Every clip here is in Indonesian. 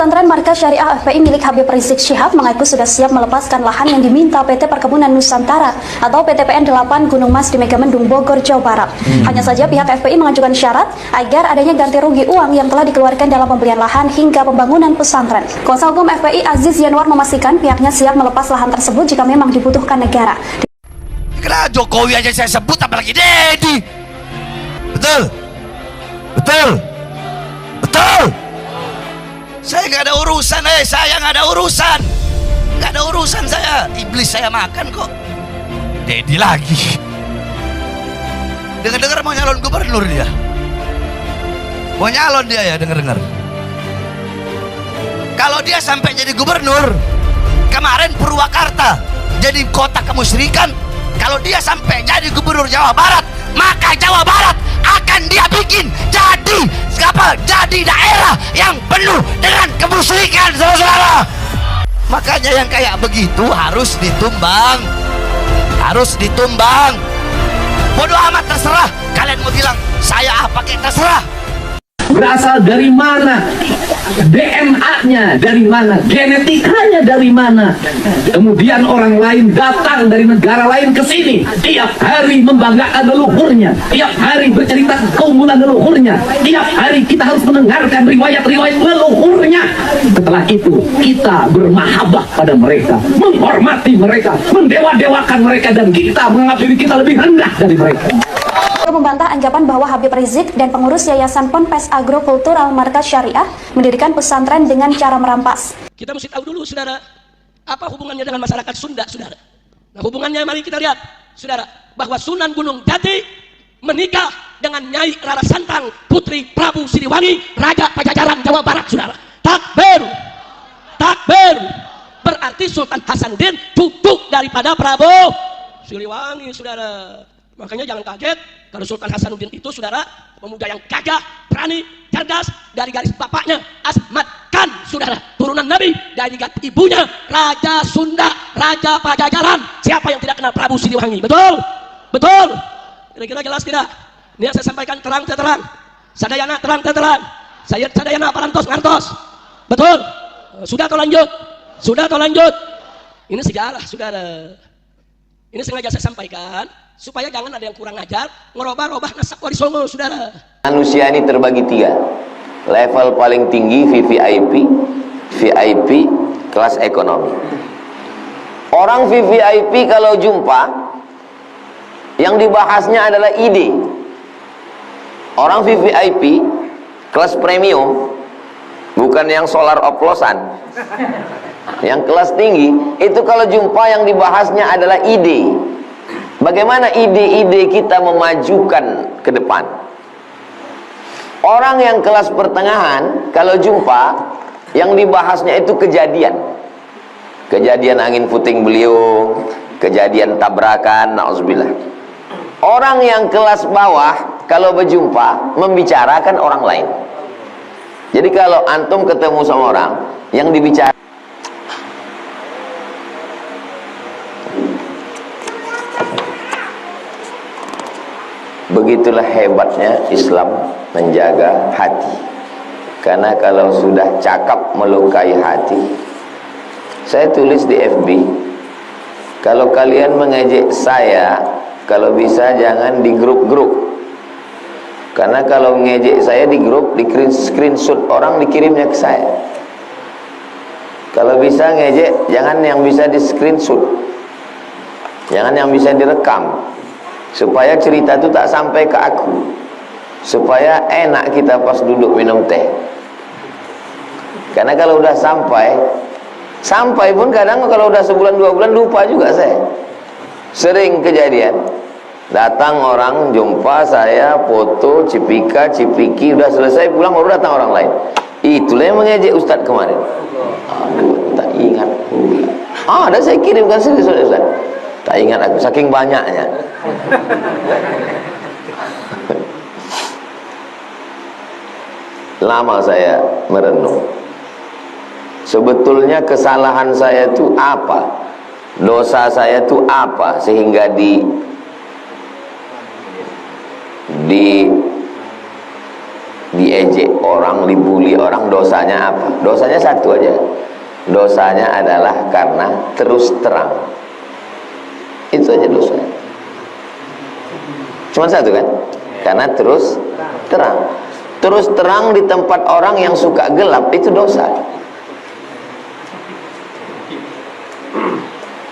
Pesantren Markas Syariah FPI milik Habib Rizik Syihab mengaku sudah siap melepaskan lahan yang diminta PT Perkebunan Nusantara atau PTPN 8 Gunung Mas di Megamendung, Bogor, Jawa Barat. Hanya saja pihak FPI mengajukan syarat agar adanya ganti rugi uang yang telah dikeluarkan dalam pembelian lahan hingga pembangunan pesantren. Kuasa hukum FPI Aziz Yanwar memastikan pihaknya siap melepas lahan tersebut jika memang dibutuhkan negara. Kenapa Jokowi aja saya sebut, apalagi Dedi? Betul? Betul? Betul? Saya nggak ada urusan, saya nggak ada urusan, nggak ada urusan saya. Iblis saya makan kok. Dedi lagi. Dengar-dengar mau nyalon gubernur dia. Mau nyalon dia ya, dengar-dengar. Kalau dia sampai jadi gubernur, kemarin Purwakarta jadi kota kemusyrikan. Kalau dia sampai jadi gubernur Jawa Barat, maka Jawa Barat akan dia bikin jadi daerah yang penuh dengan kemusyrikan, saudara. Makanya yang kayak begitu harus ditumbang, harus ditumbang. Bodoh amat, terserah kalian mau bilang saya pakai, terserah. Berasal dari mana, DNA-nya dari mana, genetikanya dari mana. Kemudian orang lain datang dari negara lain ke sini, tiap hari membanggakan leluhurnya, tiap hari bercerita keunggulan leluhurnya, tiap hari kita harus mendengarkan riwayat-riwayat leluhurnya. Setelah itu kita bermahabbah pada mereka, menghormati mereka, mendewa-dewakan mereka, dan kita menganggap diri kita lebih rendah dari mereka. Membantah anggapan bahwa Habib Rizik dan pengurus Yayasan Ponpes Agrokultural Markas Syariah mendirikan pesantren dengan cara merampas. Kita mesti tahu dulu, saudara, apa hubungannya dengan masyarakat Sunda, saudara. Nah, hubungannya mari kita lihat, saudara, bahwa Sunan Gunung Jati menikah dengan Nyai Rara Santang, putri Prabu Siliwangi, Raja Pajajaran Jawa Barat, saudara. Takbir, takbir. Berarti Sultan Hasanuddin cucu daripada Prabu Siliwangi, saudara. Makanya jangan kaget kalau Sultan Hasanuddin itu, saudara, pemuda yang gagah, berani, cerdas, dari garis bapaknya Asmat Khan, saudara, turunan Nabi, dari garis ibunya Raja Sunda, Raja Pajajaran. Siapa yang tidak kenal Prabu Siliwangi? Betul? Betul? Kira-kira jelas tidak? Ini yang saya sampaikan terang-terang. Sadayana terang-terang. Saya sadayana parantos ngantos. Betul? Sudah atau lanjut? Sudah atau lanjut? Ini sejarah, saudara. Ini sengaja saya sampaikan supaya jangan ada yang kurang ajar ngerubah-rubah nasab wali songo, saudara. Manusia ini terbagi tiga. Level paling tinggi VVIP, VIP, kelas ekonomi. Orang VVIP kalau jumpa, yang dibahasnya adalah ide. Orang VVIP kelas premium, bukan yang solar oplosan. Yang kelas tinggi itu kalau jumpa yang dibahasnya adalah ide. Bagaimana ide-ide kita memajukan ke depan. Orang yang kelas pertengahan kalau jumpa yang dibahasnya itu kejadian. Kejadian angin puting beliung, kejadian tabrakan, na'udzubillah. Orang yang kelas bawah kalau berjumpa membicarakan orang lain. Jadi kalau antum ketemu sama orang yang dibicarakan, begitulah hebatnya Islam menjaga hati. Karena kalau sudah cakap melukai hati, saya tulis di FB, kalau kalian mengejek saya, kalau bisa jangan di grup-grup. Karena kalau mengejek saya di grup, di screenshot orang dikirimnya ke saya. Kalau bisa ngejek, jangan yang bisa di screenshot, jangan yang bisa direkam, supaya cerita itu tak sampai ke aku, supaya enak kita pas duduk minum teh. Karena kalau udah sampai pun kadang kalau udah sebulan 2 bulan lupa juga saya. Sering kejadian, datang orang jumpa saya, foto, cipiki, udah selesai pulang baru datang orang lain. Itulah yang mengejek Ustadz kemarin. Aduh, tak ingat. Ada saya kirimkan sendiri, Ustadz. Tak ingat aku, saking banyaknya. Lama saya merenung. Sebetulnya kesalahan saya itu apa? Dosa saya itu apa? Sehingga di diejek orang, dibully orang, dosanya apa? Dosanya satu aja. Dosanya adalah karena terus terang. Itu aja dosanya. Cuma satu kan? Karena terus terang. Terus terang di tempat orang yang suka gelap, itu dosa.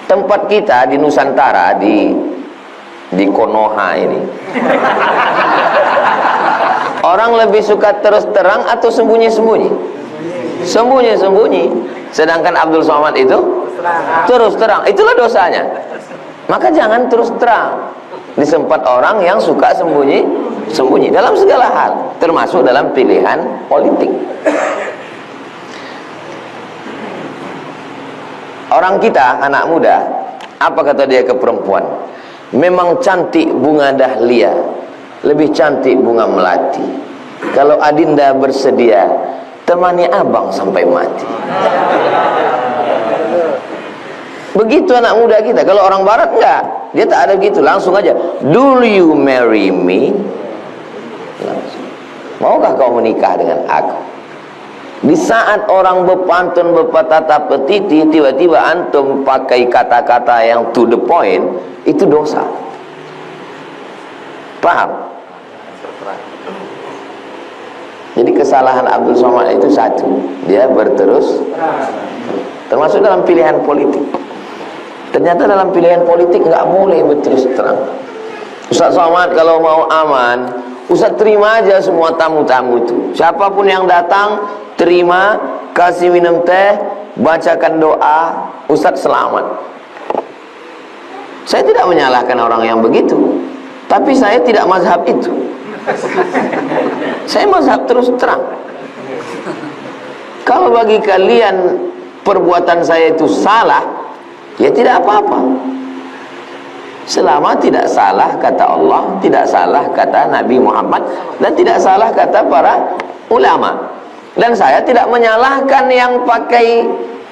Tempat kita di Nusantara, di Konoha ini, orang lebih suka terus terang atau sembunyi-sembunyi? Sembunyi-sembunyi. Sedangkan Abdul Somad itu terus terang. Itulah dosanya. Maka jangan terus terang di tempat orang yang suka sembunyi dalam segala hal, termasuk dalam pilihan politik. Orang kita, anak muda, apa kata dia ke perempuan? Memang cantik bunga dahlia, lebih cantik bunga melati. Kalau adinda bersedia, temani abang sampai mati. Begitu anak muda kita. Kalau orang barat enggak, dia tak ada gitu, langsung aja, do you marry me? Langsung. Maukah kau menikah dengan aku? Di saat orang berpantun, berpatah petiti, tiba-tiba antum pakai kata-kata yang to the point, itu dosa. Paham? Jadi kesalahan Abdul Somad itu satu, dia berterus, termasuk dalam pilihan politik. Ternyata dalam pilihan politik nggak boleh berterus terang. Ustaz Somad kalau mau aman, Ustaz terima aja semua tamu-tamu itu. Siapapun yang datang, terima, kasih minum teh, bacakan doa, Ustaz selamat. Saya tidak menyalahkan orang yang begitu, tapi saya tidak mazhab itu. Saya mazhab terus terang. Kalau bagi kalian perbuatan saya itu salah, ya tidak apa-apa. Selama tidak salah kata Allah, tidak salah kata Nabi Muhammad, dan tidak salah kata para ulama. Dan saya tidak menyalahkan yang pakai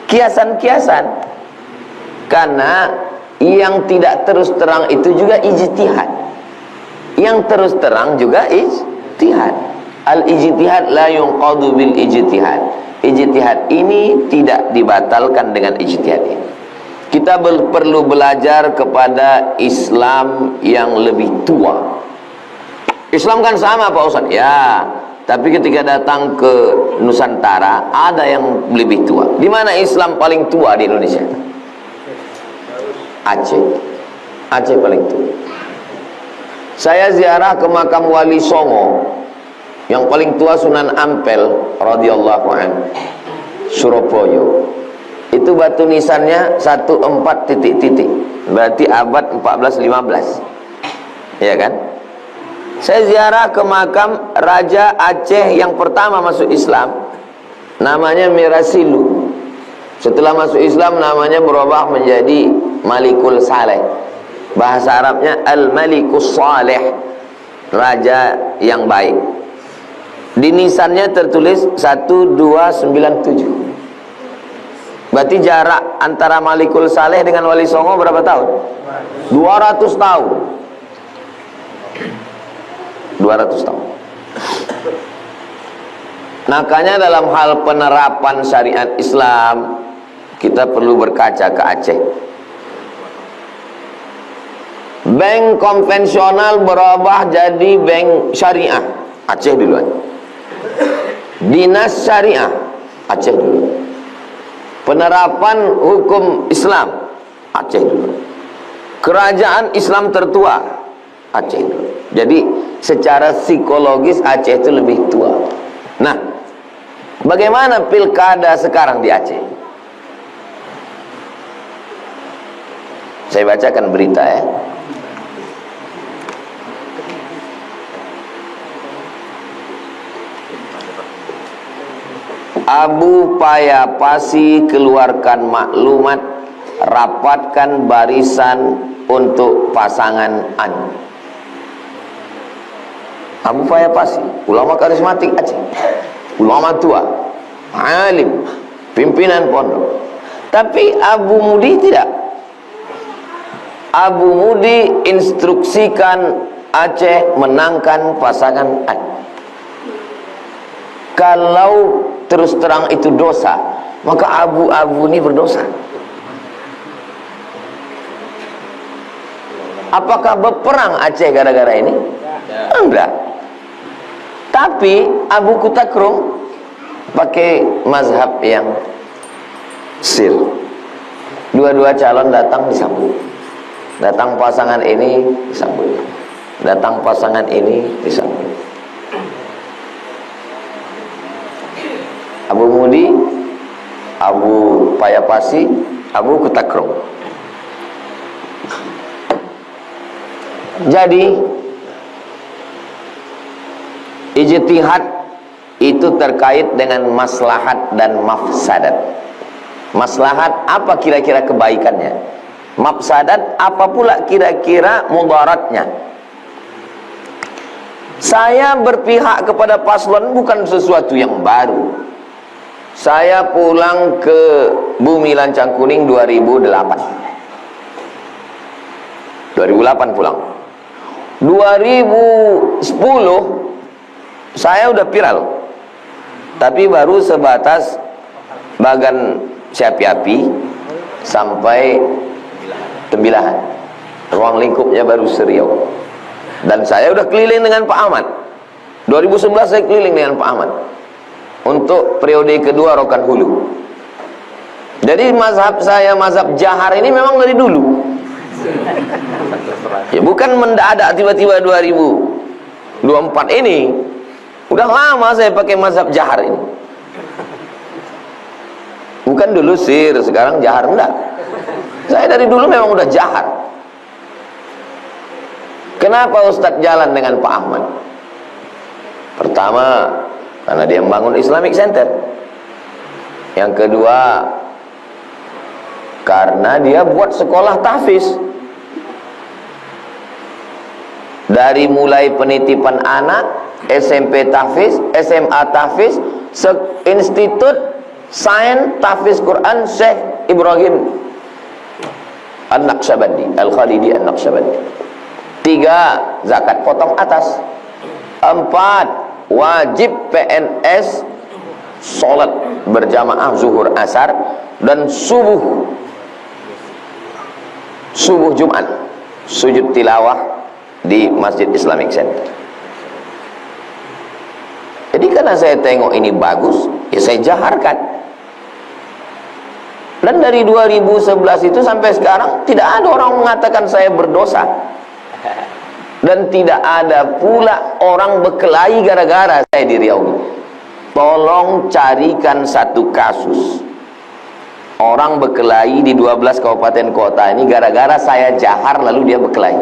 kiasan-kiasan, karena yang tidak terus terang itu juga ijtihad. Yang terus terang juga ijtihad. Al-ijtihad la yunqadu bil ijtihad. Ijtihad ini tidak dibatalkan dengan ijtihad ini. Kita perlu belajar kepada Islam yang lebih tua. Islam kan sama Pak Ustaz, ya, tapi ketika datang ke Nusantara ada yang lebih tua. Di mana Islam paling tua di Indonesia? Aceh. Aceh paling tua. Saya ziarah ke makam Wali Songo, yang paling tua Sunan Ampel radhiyallahu anhu, Surabaya. Itu batu nisannya 14 titik-titik, berarti abad 14-15, ya kan? Saya ziarah ke makam Raja Aceh yang pertama masuk Islam, namanya Mirasilu. Setelah masuk Islam namanya berubah menjadi Malikul Saleh. Bahasa Arabnya Al-Malikus Saleh, raja yang baik. Di nisannya tertulis 1297. Berarti jarak antara Malikul Saleh dengan Wali Songo berapa tahun? 200 tahun. 200 tahun. Makanya dalam hal penerapan syariat Islam, kita perlu berkaca ke Aceh. Bank konvensional berubah jadi bank syariah, Aceh duluan. Dinas syariah, Aceh duluan. Penerapan hukum Islam, Aceh dulu. Kerajaan Islam tertua, Aceh dulu. Jadi secara psikologis Aceh itu lebih tua. Nah, bagaimana pilkada sekarang di Aceh? Saya bacakan berita ya. Abu Payapasi keluarkan maklumat, rapatkan barisan untuk pasangan An. Abu Payapasi, ulama karismatik Aceh, ulama tua, alim, pimpinan pondok. Tapi Abu Mudi tidak. Abu Mudi instruksikan Aceh menangkan pasangan An. Kalau terus terang itu dosa, maka Abu ini berdosa. Apakah berperang Aceh gara-gara ini? Enggak. Tapi Abu Kutakrung pakai mazhab yang sir. Dua-dua calon datang disambut. Datang pasangan ini disambut. Datang pasangan ini disambut. Abu Mudi, Abu Payapasi, Abu Kutakrung. Jadi ijtihad itu terkait dengan maslahat dan mafsadat. Maslahat apa kira-kira kebaikannya? Mafsadat apa pula kira-kira mudaratnya? Saya berpihak kepada paslon bukan sesuatu yang baru. Saya pulang ke Bumi Lancang Kuning 2008 pulang. 2010 saya udah viral, tapi baru sebatas Bagan Siapi-api sampai Tembilahan. Ruang lingkupnya baru Seriau. Dan saya udah keliling dengan Pak Ahmad. 2011 saya keliling dengan Pak Ahmad untuk periode kedua Rokan Hulu. Jadi mazhab saya, mazhab Jahar ini memang dari dulu. Ya bukan mendadak tiba-tiba 2024 ini. Udah lama saya pakai mazhab Jahar ini. Bukan dulu sir, sekarang Jahar, enggak. Saya dari dulu memang udah Jahar. Kenapa Ustadz jalan dengan Pak Ahmad? Pertama, karena dia membangun Islamic Center. Yang kedua, karena dia buat sekolah tahfiz. Dari mulai penitipan anak, SMP tahfiz, SMA tahfiz, Institut Sains Tahfiz Quran Syekh Ibrahim An-Naqsyabandi, Al-Khalidi An-Naqsyabandi. 3. Zakat potong atas. 4. Wajib PNS sholat berjamaah zuhur asar dan subuh Jumat sujud tilawah di Masjid Islamic Center. Jadi karena saya tengok ini bagus, ya saya jaharkan. Dan dari 2011 itu sampai sekarang tidak ada orang mengatakan saya berdosa. Dan tidak ada pula orang berkelahi gara-gara saya di Riau ini. Tolong carikan satu kasus orang berkelahi di 12 kabupaten kota ini gara-gara saya jahar lalu dia berkelahi.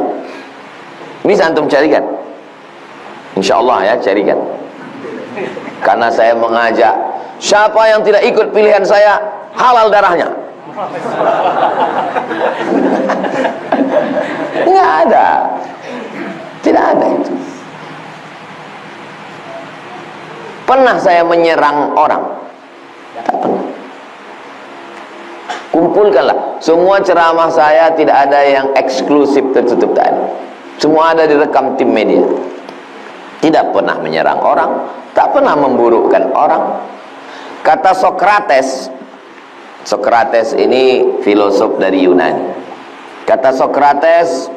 Bisa antum carikan? Insya Allah ya, carikan. Karena saya mengajak, siapa yang tidak ikut pilihan saya, halal darahnya. Nggak ada. Tidak ada itu. Pernah saya menyerang orang? Tak pernah. Kumpulkanlah semua ceramah saya, tidak ada yang eksklusif tertutup tadi. Semua ada direkam tim media. Tidak pernah menyerang orang, tak pernah memburukkan orang. Kata Sokrates, Sokrates ini filosof dari Yunani. Kata Sokrates,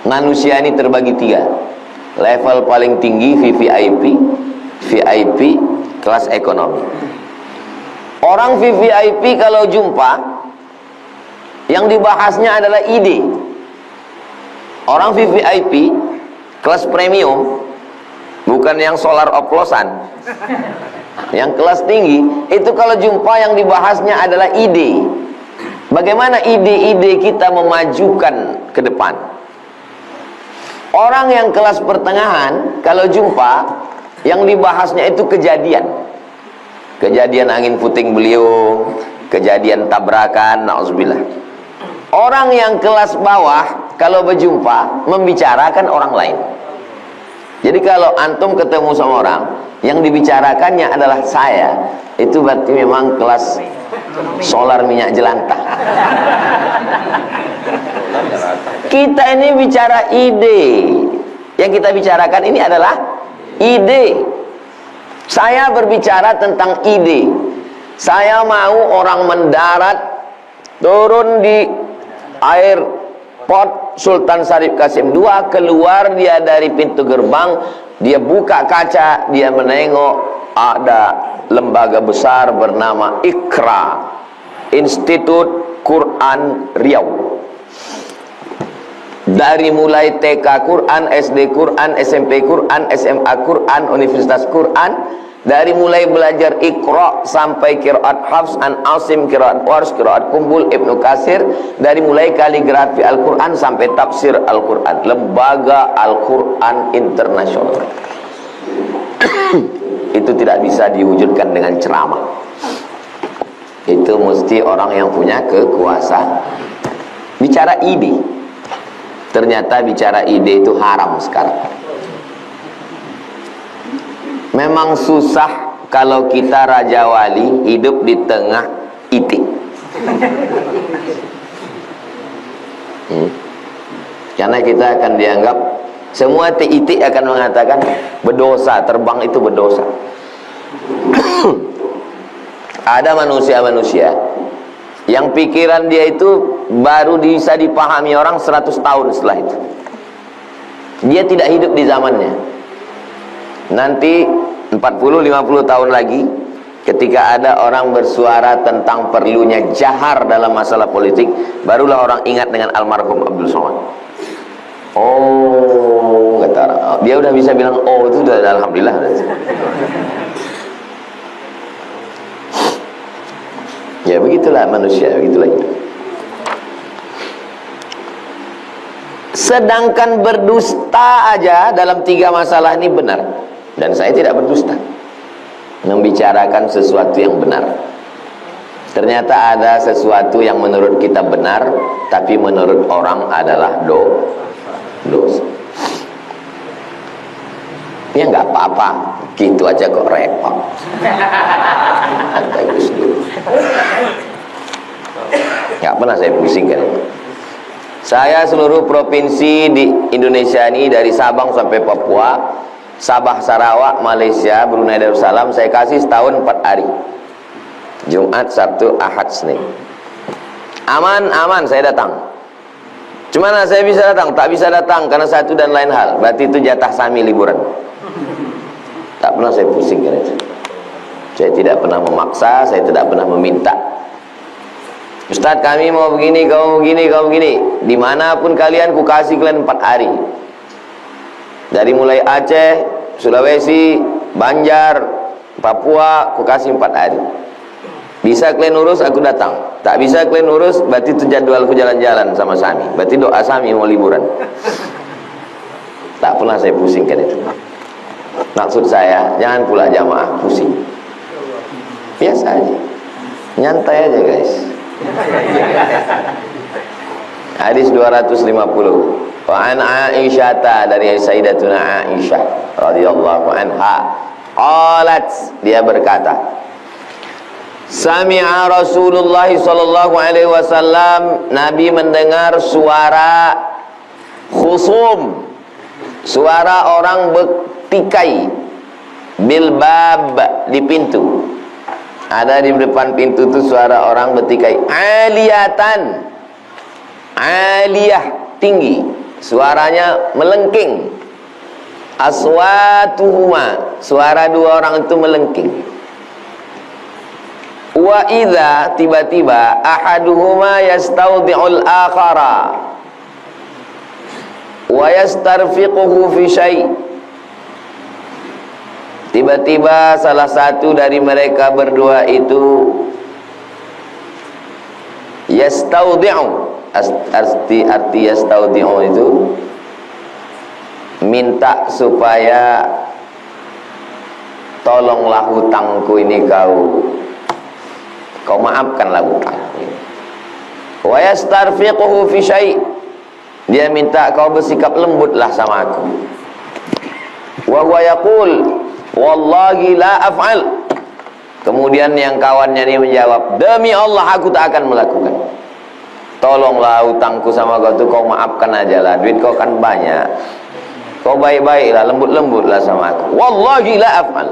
manusia ini terbagi 3. Level paling tinggi VVIP, VIP, kelas ekonomi. Orang VVIP kalau jumpa, yang dibahasnya adalah ide. Orang VVIP, kelas premium, bukan yang solar oplosan. Yang kelas tinggi, itu kalau jumpa yang dibahasnya adalah ide. Bagaimana ide-ide kita memajukan ke depan. Orang yang kelas pertengahan, kalau jumpa, yang dibahasnya itu kejadian. Kejadian angin puting beliung, kejadian tabrakan, na'udzubillah. Orang yang kelas bawah, kalau berjumpa, membicarakan orang lain. Jadi kalau antum ketemu sama orang, yang dibicarakannya adalah saya, itu berarti memang kelas solar minyak jelantah. Kita ini bicara ide. Yang kita bicarakan ini adalah ide. Saya berbicara tentang ide. Saya mau orang mendarat, turun di airport Sultan Syarif Qasim II, keluar dia dari pintu gerbang, dia buka kaca, dia menengok ada lembaga besar bernama IQRA, Institut Quran Riau. Dari mulai TK Quran, SD Quran, SMP Quran, SMA Quran, Universitas Quran, dari mulai belajar Iqra sampai qiraat Hafs, an Asim, qiraat Warsh, qiraat Kumbul, Ibnu Katsir, dari mulai kaligrafi Al-Quran sampai tafsir Al-Quran. Lembaga Al-Quran Internasional. Itu tidak bisa diwujudkan dengan ceramah. Itu mesti orang yang punya kekuasaan. Bicara ide. Ternyata bicara ide itu haram sekarang. Memang susah kalau kita Raja Wali hidup di tengah itik. Karena kita akan dianggap, semua itik akan mengatakan berdosa, terbang itu berdosa. Ada manusia-manusia yang pikiran dia itu baru bisa dipahami orang 100 tahun setelah itu. Dia tidak hidup di zamannya. Nanti 40-50 tahun lagi, ketika ada orang bersuara tentang perlunya jahar dalam masalah politik, barulah orang ingat dengan almarhum Abdul Somad. Oh, kata orang, dia udah bisa bilang oh, itu sudah alhamdulillah. Ya begitulah manusia, begitulah hidup. Sedangkan berdusta aja dalam 3 masalah ini benar. Dan saya tidak berdusta, membicarakan sesuatu yang benar. Ternyata ada sesuatu yang menurut kita benar, tapi menurut orang adalah dosa. Ya nggak apa-apa, gitu aja kok repot. Nggak pernah saya pusingkan. Saya seluruh provinsi di Indonesia ini, dari Sabang sampai Papua, Sabah, Sarawak, Malaysia, Brunei Darussalam, saya kasih setahun 4 hari. Jumat, Sabtu, Ahad, Senin. Aman, saya datang. Cuma saya bisa datang? Tak bisa datang karena satu dan lain hal. Berarti itu jatah Sami liburan. Tak pernah saya pusingkan itu. Saya tidak pernah memaksa, saya tidak pernah meminta. Ustaz, kami mau begini, kamu begini, kamu begini. Dimanapun kalian, ku kasih kalian 4 hari. Dari mulai Aceh, Sulawesi, Banjar, Papua, aku kasih 4 hari. Bisa kalian urus, aku datang. Tak bisa kalian urus, berarti itu jadwalku jalan-jalan sama Sami. Berarti doa Sami mau liburan. Tak pernah saya pusingkan itu. Maksud saya, jangan pula jamaah pusing. Biasa aja. Nyantai aja guys. Hadis 250. Wa an Aisyata, dari Sayyidatuna Aisyah radhiyallahu anha, qalat, dia berkata, sami'a Rasulullah sallallahu alaihi wasallam, Nabi mendengar suara khusum, suara orang bertikai, bil bab, di pintu. Ada di depan pintu itu suara orang bertikai, aliyatan, aliyah, tinggi, suaranya melengking, aswatuhuma, suara dua orang itu melengking. Wa idza, tiba-tiba, ahaduhuma yastawdi'ul akhara wa yastarfiquhu fi syai'. Tiba-tiba salah satu dari mereka berdua itu yastawdi'u, arti yastawdi'u itu minta supaya tolonglah hutangku ini kau maafkanlah hutang. Wa yastarfiquhu fi syai', dia minta kau bersikap lembutlah sama aku. Wa huwa yaqul wallahi la af'al. Kemudian yang kawannya ini menjawab, demi Allah aku tak akan melakukan. Tolonglah hutangku sama kau tuh kau maafkan aja lah, duit kau kan banyak, kau baik-baiklah, lembut-lembutlah sama aku. Wallahi la af'al.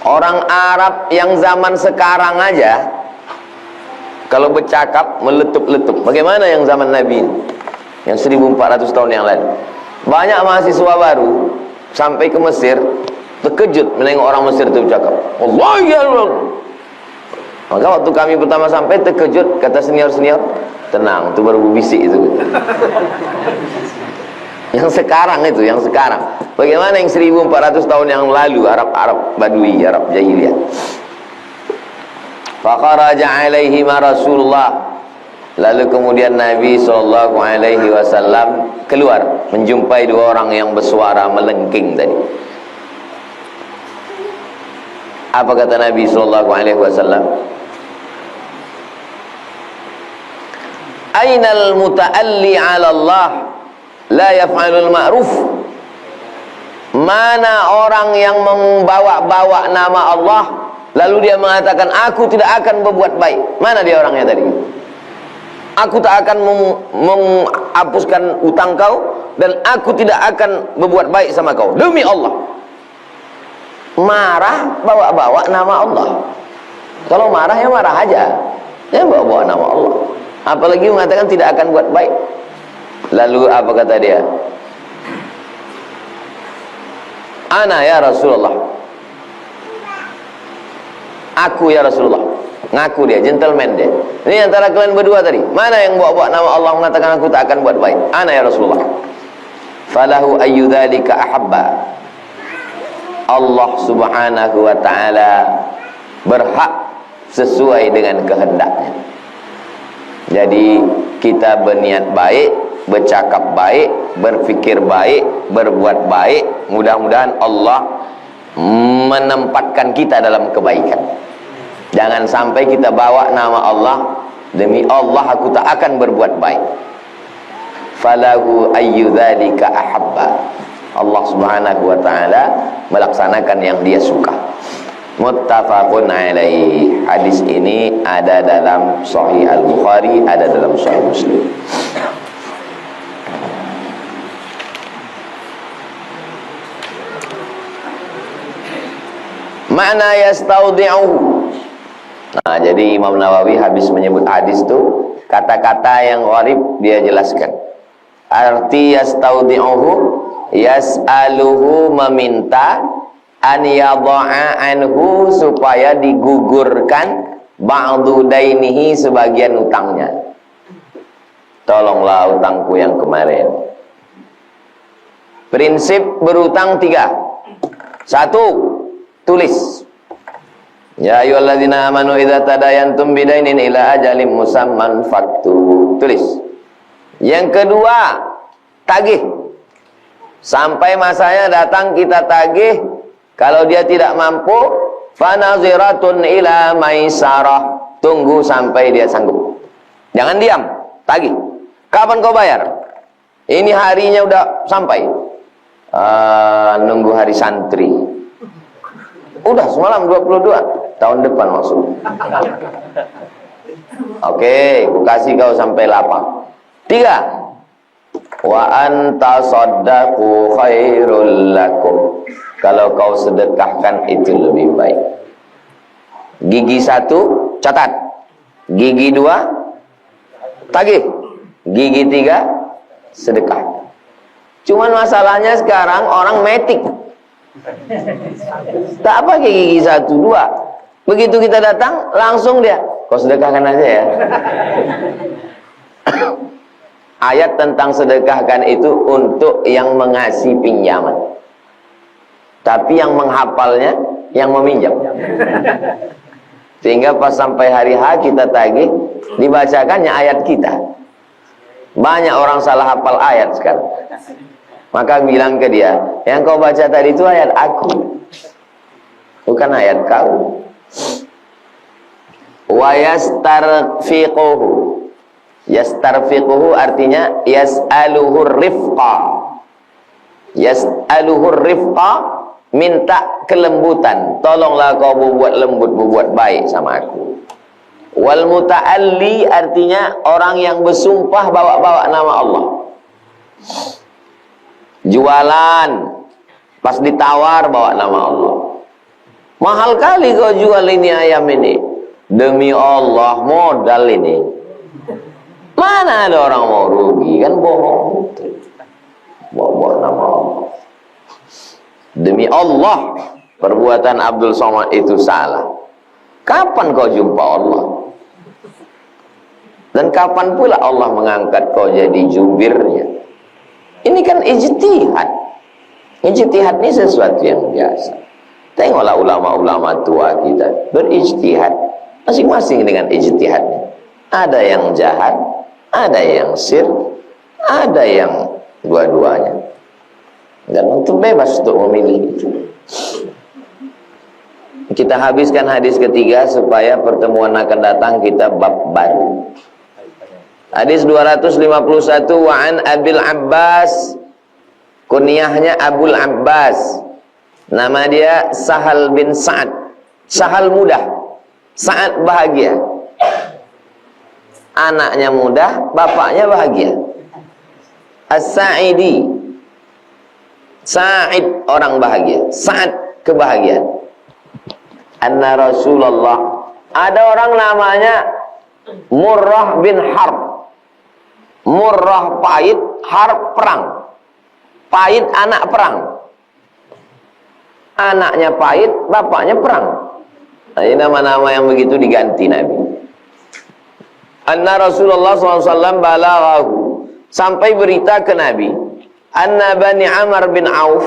Orang Arab yang zaman sekarang aja kalau bercakap meletup-letup. Bagaimana yang zaman Nabi ini? Yang 1400 tahun yang lalu. Banyak mahasiswa baru sampai ke Mesir terkejut menengok orang Mesir itu bercakap. Allah ya Allah. Maka waktu kami pertama sampai terkejut, kata senior-senior, tenang, itu baru bisik itu. Yang sekarang itu, yang sekarang. Bagaimana yang 1400 tahun yang lalu, Arab Badui, Arab Jahiliyah. Faqaraja alaihi Rasulullah. Lalu kemudian Nabi SAW keluar menjumpai dua orang yang bersuara melengking tadi. Apa kata Nabi SAW? Ainal muta'alli 'ala Allah la yaf'alul ma'ruf. Mana orang yang membawa-bawa nama Allah lalu dia mengatakan aku tidak akan berbuat baik. Mana dia orangnya tadi? Aku tak akan menghapuskan utang kau dan aku tidak akan berbuat baik sama kau demi Allah. Marah bawa-bawa nama Allah. Kalau marah ya marah aja, ya bawa-bawa nama Allah. Apalagi mengatakan tidak akan buat baik. Lalu apa kata dia? Ana ya Rasulullah. Aku ya Rasulullah. Ngaku dia, gentleman dia. Ini antara kalian berdua tadi. Mana yang bawa-bawa nama Allah mengatakan aku tak akan buat baik? Ana ya Rasulullah. Falahu ayyudzalika ahabba. Allah Subhanahu wa ta'ala berhak sesuai dengan kehendaknya. Jadi kita berniat baik, bercakap baik, berfikir baik, berbuat baik, mudah-mudahan Allah menempatkan kita dalam kebaikan. Jangan sampai kita bawa nama Allah, demi Allah aku tak akan berbuat baik. Falahu ayyudzalika ahabba. Allah Subhanahu wa ta'ala melaksanakan yang dia suka. Muttafaqun alaih. Hadis ini ada dalam Sahih Al-Bukhari, ada dalam Sahih Muslim. Makna yastaudi'uhu. Nah, jadi Imam Nawawi habis menyebut hadis itu, kata-kata yang gharib dia jelaskan. Arti yastaudi'uhu, yas'aluhu meminta, an yadha'a anhu supaya digugurkan ba'du dainihi sebagian utangnya. Tolonglah utangku yang kemarin. Prinsip berutang 3. 1, tulis. Ya ayyuhalladzina amanu idza tadayantum bidainin ila ajalin musamman faktubu. Tulis. Yang kedua, tagih. Sampai masanya datang kita tagih. Kalau dia tidak mampu, fanaziratun ila maisarah. Tunggu sampai dia sanggup. Jangan diam, tagih. Kapan kau bayar? Ini harinya udah sampai. Nunggu hari santri. Udah semalam 22. Tahun depan maksudnya. Oke, aku kasih kau sampai lapang. 3. Wa anta saddaqu khairul lakum. Kalau kau sedekahkan itu lebih baik. Gigi 1 catat. Gigi 2 tagih. Gigi 3 sedekah. Cuman masalahnya sekarang orang metik. Tak pakai gigi 1, 2. Begitu kita datang, langsung dia, kau sedekahkan aja ya. Ayat tentang sedekahkan itu untuk yang mengasih pinjaman. Tapi yang menghafalnya, yang meminjam. Sehingga pas sampai hari H kita tagih, dibacakannya ayat kita. Banyak orang salah hafal ayat sekarang. Maka bilang ke dia, yang kau baca tadi itu ayat aku, bukan ayat kau. Wa yastarfiquhu. Yastarfiquhu artinya yas'aluhu rifqa. Yas'aluhu rifqa, minta kelembutan. Tolonglah kau berbuat lembut, berbuat baik sama aku. Wal muta'alli artinya orang yang bersumpah bawa-bawa nama Allah. Jualan, pas ditawar bawa nama Allah. Mahal kali kau jual ini ayam ini. Demi Allah, modal ini. Mana ada orang mau rugi, kan bohong. Bawa nama Allah. Demi Allah, perbuatan Abdul Somad itu salah. Kapan kau jumpa Allah? Dan kapan pula Allah mengangkat kau jadi jubirnya? Ini kan ijtihad. Ijtihad ini sesuatu yang biasa. Tengoklah ulama-ulama tua kita berijtihad, masing-masing dengan ijtihadnya. Ada yang jahat, ada yang sir, ada yang dua-duanya. Dan itu bebas untuk memilih itu. Kita habiskan hadis ketiga supaya pertemuan akan datang kita bab baru. Hadis 251, wa an Abil Abbas, kunyahnya Abul Abbas. Nama dia Sahal bin Sa'ad. Sahal mudah, Sa'ad bahagia. Anaknya mudah, bapaknya bahagia. As-Sa'idi, Sa'id orang bahagia, Sa'ad kebahagiaan. Anna Rasulullah, ada orang namanya Murrah bin Harb. Murrah pahit, Harb perang. Pahit anak perang. Anaknya pahit, bapaknya perang. Nah, ini nama-nama yang begitu diganti Nabi. Anna Rasulullah SAW balaghahu, sampai berita ke Nabi, anna Bani Amr bin Auf,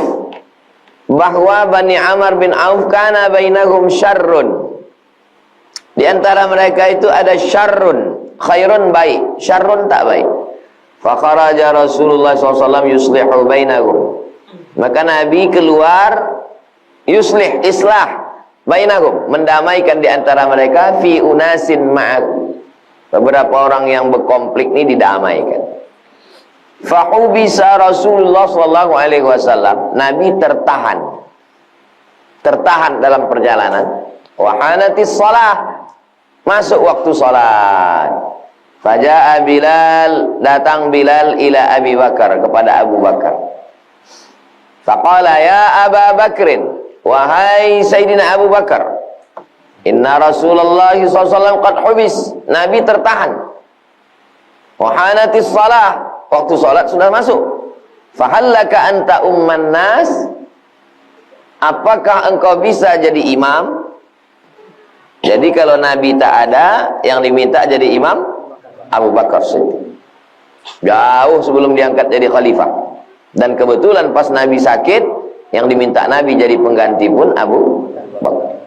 bahwa Bani Amr bin Auf kana bainahum syarrun. Di antara mereka itu ada syarrun, khairun baik, syarrun tak baik. Fa kharaja Rasulullah SAW yuslihu bainahum. Maka Nabi keluar yuslih, islah bainahum, mendamaikan di antara mereka, fi unasin ma'ahu. Beberapa orang yang berkonflik ini didamaikan. Fahubisa Rasulullah SAW, Nabi tertahan dalam perjalanan. Wahanatis shalah, masuk waktu salat. Faja'a Bilal, datang Bilal ila Abi Bakar, kepada Abu Bakar. Faqala ya Aba Bakrin, wahai Sayyidina Abu Bakar, inna Rasulullah SAW qad hubis, Nabi tertahan. Wahanatis salah, waktu salat sudah masuk. Fahallaka anta umman nas, apakah engkau bisa jadi imam? Jadi kalau Nabi tak ada, yang diminta jadi imam Abu Bakar Siddiq. Jauh sebelum diangkat jadi khalifah. Dan kebetulan pas Nabi sakit, yang diminta Nabi jadi pengganti pun Abu Bakar.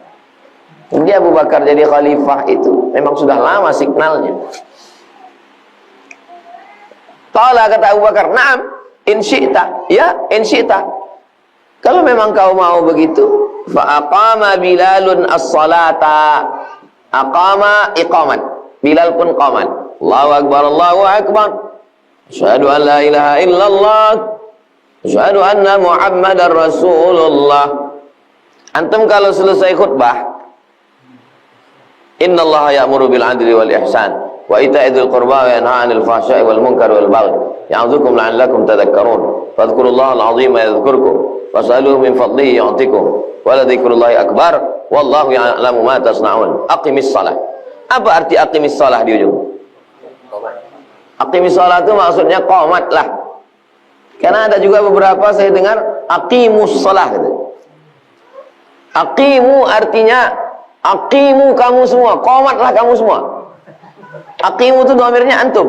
Jadi Abu Bakar jadi khalifah itu memang sudah lama signalnya. Qala, kata Abu Bakar, "Na'am, in syi'ta." Ya, in syi'ta. Kalau memang kau mau begitu, fa aqama Bilalun as-salata. Aqama iqamat. Bilal pun qamat. Allahu akbar, Allahu akbar. Asyhadu an la ilaha illallah. Asyhadu anna Muhammadar Rasulullah. Antum kalau selesai khutbah, innallaha ya'muru bil 'adli wal ihsan wa ita'i dzil qurba wa yanha 'anil fahsya'i wal munkari wal baghi ya'idzukum la'allakum tadhakkarun. Fadhkurullaha al-'azima yadhkurkum was'aluhu min fadlihi yu'tikum wa la dzikrullahi akbar wallahu ya'lamu ma tasna'un. Aqimis shalah. Apa arti aqimis shalah di ujung? Aqimis shalah itu maksudnya qomat lah. Karena ada juga beberapa saya dengar aqimus shalah gitu. Aqimu artinya aqimu kamu semua, qomatlah kamu semua. Aqimu itu dhamirnya antum.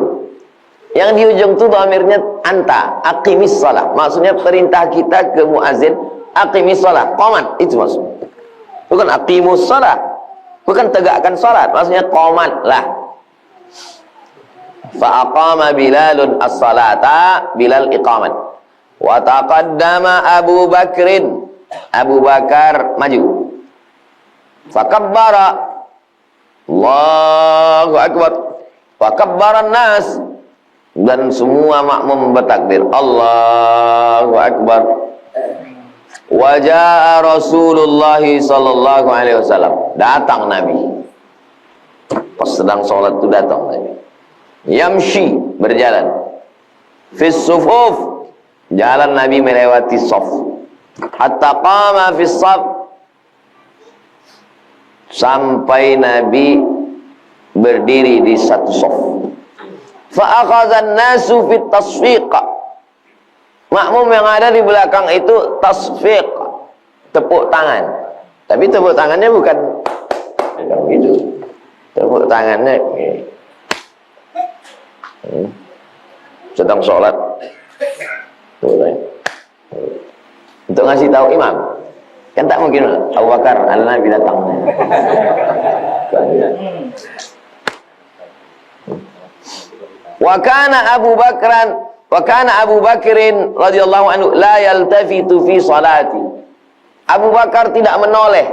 Yang di ujung itu dhamirnya anta. Aqimis shalah. Maksudnya perintah kita ke muazin, aqimis shalah, qomat, itu maksudnya. Bukan aqimus shalah. Bukan tegakkan salat, maksudnya qomatlah. Fa aqama Bilalun as-salata, Bilal iqamat. Wa taqaddama Abu Bakrin, Abu Bakar maju. Fakabbara, Allahu akbar. Fakabbaran nas, dan semua makmum bertakbir, Allahu akbar. Wajah Rasulullah sallallahu alaihi wasallam, datang Nabi. Pas sedang sholat itu datang Nabi. Yamshi, berjalan. Fis sufuf, jalan Nabi melewati saf. Hatta qama fis saf, sampai Nabi berdiri di satu saf. Fa akhadha an-nasu fit tasfiq. Makmum yang ada di belakang itu tasfiq, tepuk tangan. Tapi tepuk tangannya bukan gitu. Tepuk tangannya sedang sholat untuk ngasih tahu imam. Kan tak mungkin Abu Bakar Nabi datang. Wa kana Abu Bakrin radhiyallahu anhu la yaltafitu fi salati. Abu Bakar tidak menoleh.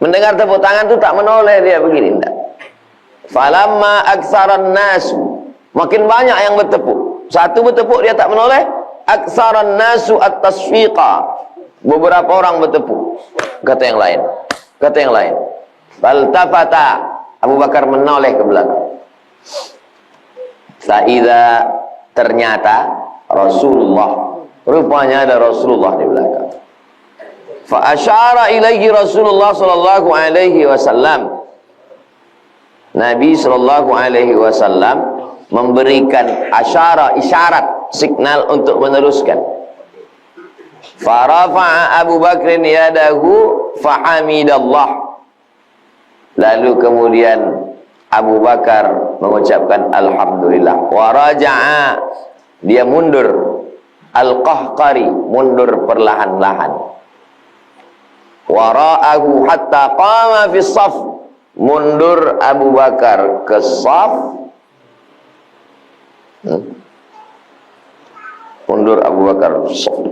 Mendengar tepuk tangan itu tak menoleh, dia begini enggak. Falamma aktsaran nasu, makin banyak yang bertepuk. Satu bertepuk dia tak menoleh, aktsaran nasu at-tasfiqa. Beberapa orang bertepuk. Kata yang lain. Faltafata, Abu Bakar menoleh ke belakang. Faida, ternyata Rasulullah, rupanya ada Rasulullah di belakang. Fa asyara ilaihi Rasulullah sallallahu alaihi wasallam. Nabi sallallahu alaihi wasallam memberikan isyarat, signal untuk meneruskan. Farafa'a Abu Bakrin yadahu fahamidallah. Lalu kemudian Abu Bakar mengucapkan alhamdulillah. Wa raja'a, dia mundur, al-qahqari, mundur perlahan-lahan. Wara'ahu hatta qama fi shaf, mundur Abu Bakar ke shaf. Mundur Abu Bakar ke shaf.